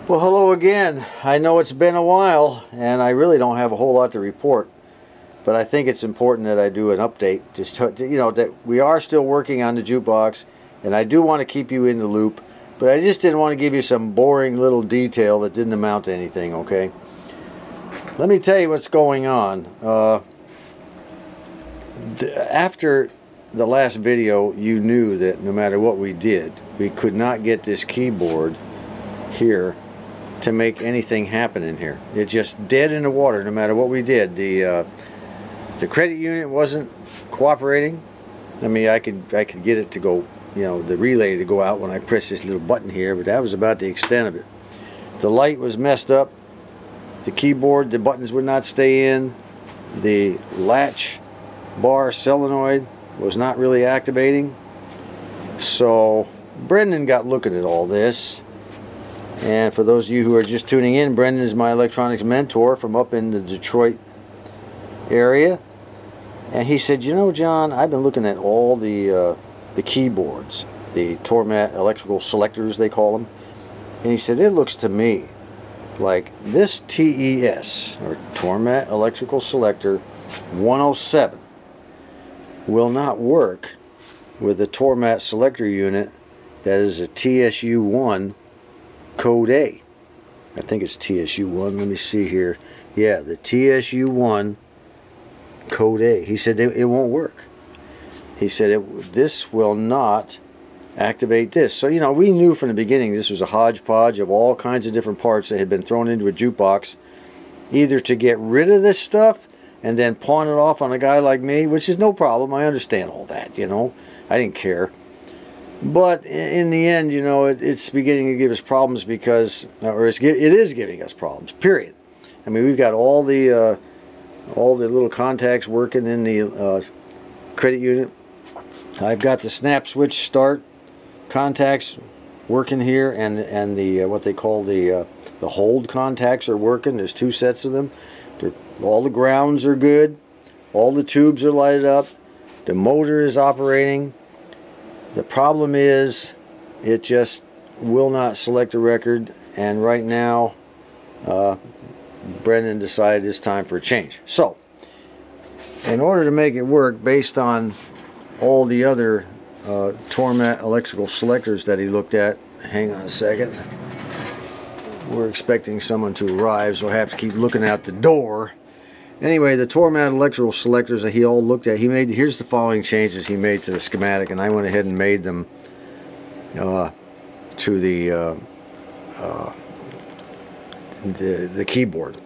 Well, hello again. I know it's been a while and I really don't have a whole lot to report, but I think it's important that I do an update just to, that we are still working on the jukebox, and I do want to keep you in the loop, but I just didn't want to give you some boring little detail that didn't amount to anything, okay? Let me tell you what's going on. After the last video, you knew that no matter what we did, we could not get this keyboard here to make anything happen in here. It's just dead in the water no matter what we did. The credit unit wasn't cooperating. I mean, I could get it to go, the relay to go out when I press this little button here, but that was about the extent of it. The light was messed up. The keyboard, the buttons would not stay in. The latch bar solenoid was not really activating. So Brendan got looking at all this. And for those of you who are just tuning in, Brendan is my electronics mentor from up in the Detroit area. And he said, John, I've been looking at all the keyboards, the Tormat electrical selectors, they call them. And he said, it looks to me like this TES, or Tormat Electrical Selector 107, will not work with the Tormat selector unit that is a TSU1 code A. I think it's TSU1. Let me see here. Yeah, the TSU1 code A. He said it won't work. He said this will not activate this. So, we knew from the beginning this was a hodgepodge of all kinds of different parts that had been thrown into a jukebox, either to get rid of this stuff and then pawn it off on a guy like me, which is no problem. I understand all that, I didn't care. But in the end, it's beginning to give us problems because, or it is giving us problems, period. I mean, we've got all the little contacts working in the credit unit. I've got the snap switch start contacts working here, and the what they call the hold contacts are working. There's two sets of them. All the grounds are good. All the tubes are lighted up. The motor is operating. The problem is it just will not select a record, and right now Brendan decided it's time for a change. So in order to make it work based on all the other Tormat electrical selectors that he looked at, hang on a second, we're expecting someone to arrive, so I have to keep looking out the door. Anyway, the Tormat electrical selectors that he all looked at, here's the following changes he made to the schematic, and I went ahead and made them to the keyboard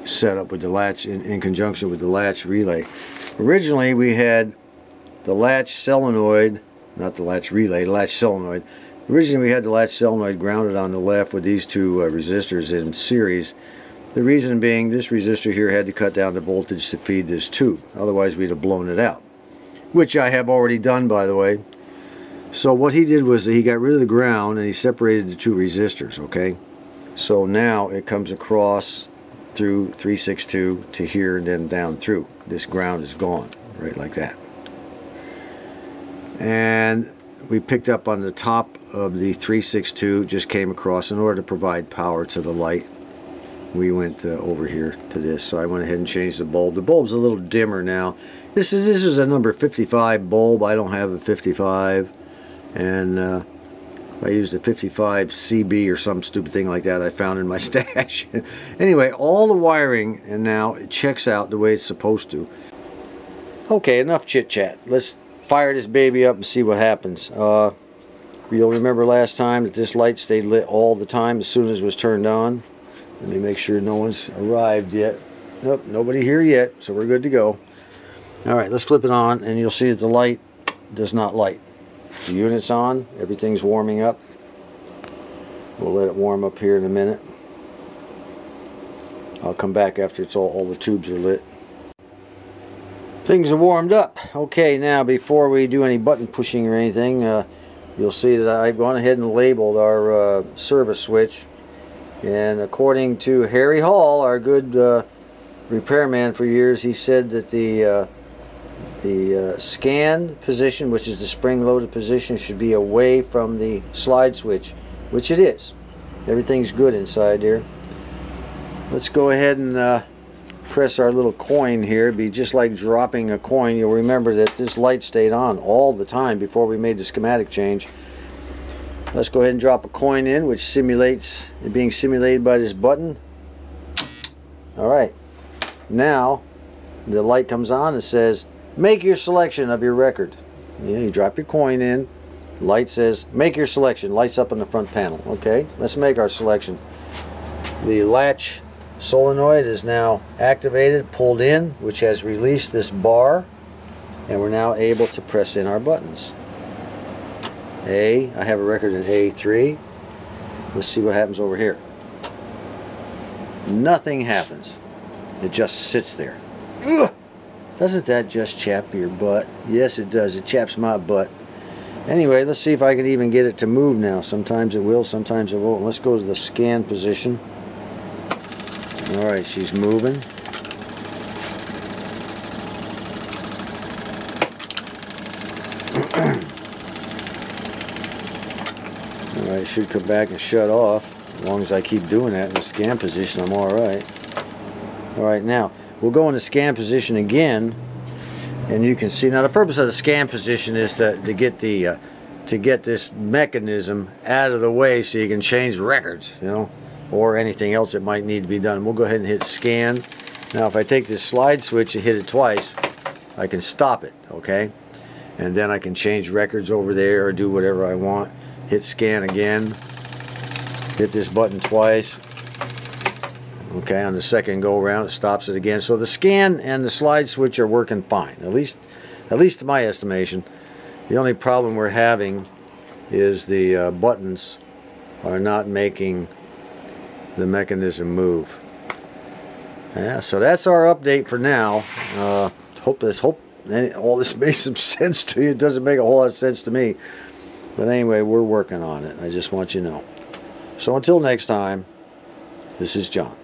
setup with the latch in conjunction with the latch relay. Originally we had the latch solenoid, not the latch relay, the latch solenoid. Originally we had the latch solenoid grounded on the left with these two resistors in series. The reason being, this resistor here had to cut down the voltage to feed this tube. Otherwise we'd have blown it out. Which I have already done, by the way. So what he did was he got rid of the ground and he separated the two resistors, okay? So now it comes across through 362 to here and then down through. This ground is gone, right like that. And we picked up on the top of the 362, just came across in order to provide power to the light. We went over here to this, so I went ahead and changed the bulb. The bulb's a little dimmer now. This is a number 55 bulb. I don't have a 55, and I used a 55 CB or some stupid thing like that I found in my stash. Anyway, all the wiring, and now it checks out the way it's supposed to. Okay, enough chit chat. Let's fire this baby up and see what happens. You'll remember last time that this light stayed lit all the time as soon as it was turned on. Let me make sure no one's arrived yet. Nope, nobody here yet, so we're good to go. Alright, let's flip it on, and you'll see that the light does not light. The unit's on, everything's warming up. We'll let it warm up here in a minute. I'll come back after it's all the tubes are lit. Things are warmed up. Okay, now before we do any button pushing or anything, you'll see that I've gone ahead and labeled our service switch. And according to Harry Hall, our good repairman for years, he said that the scan position, which is the spring-loaded position, should be away from the slide switch, which it is. Everything's good inside here. Let's go ahead and press our little coin here. It'd be just like dropping a coin. You'll remember that this light stayed on all the time before we made the schematic change. Let's go ahead and drop a coin in, which simulates it being simulated by this button. Alright, now the light comes on and says, make your selection of your record. Yeah, you drop your coin in, light says, make your selection, lights up on the front panel. Okay, let's make our selection. The latch solenoid is now activated, pulled in, which has released this bar, and we're now able to press in our buttons. I have a record in A3. Let's see what happens over here. Nothing happens. It just sits there. Ugh! Doesn't that just chap your butt? Yes, it does. It chaps my butt. Anyway, let's see if I can even get it to move now. Sometimes it will, sometimes it won't. Let's go to the scan position. Alright, she's moving. Alright, it should come back and shut off. As long as I keep doing that in the scan position, I'm alright. Alright, now, we'll go in the scan position again, and you can see, now the purpose of the scan position is to get this mechanism out of the way so you can change records, you know, or anything else that might need to be done. We'll go ahead and hit scan. Now if I take this slide switch and hit it twice, I can stop it, okay? And then I can change records over there or do whatever I want. Hit scan again. Hit this button twice. Okay, on the second go around it stops it again. So the scan and the slide switch are working fine, at least to my estimation. The only problem we're having is the buttons are not making the mechanism move. Yeah, so that's our update for now. Hope all this made some sense to you. It doesn't make a whole lot of sense to me, but anyway, we're working on it. I just want you to know. So until next time, this is John.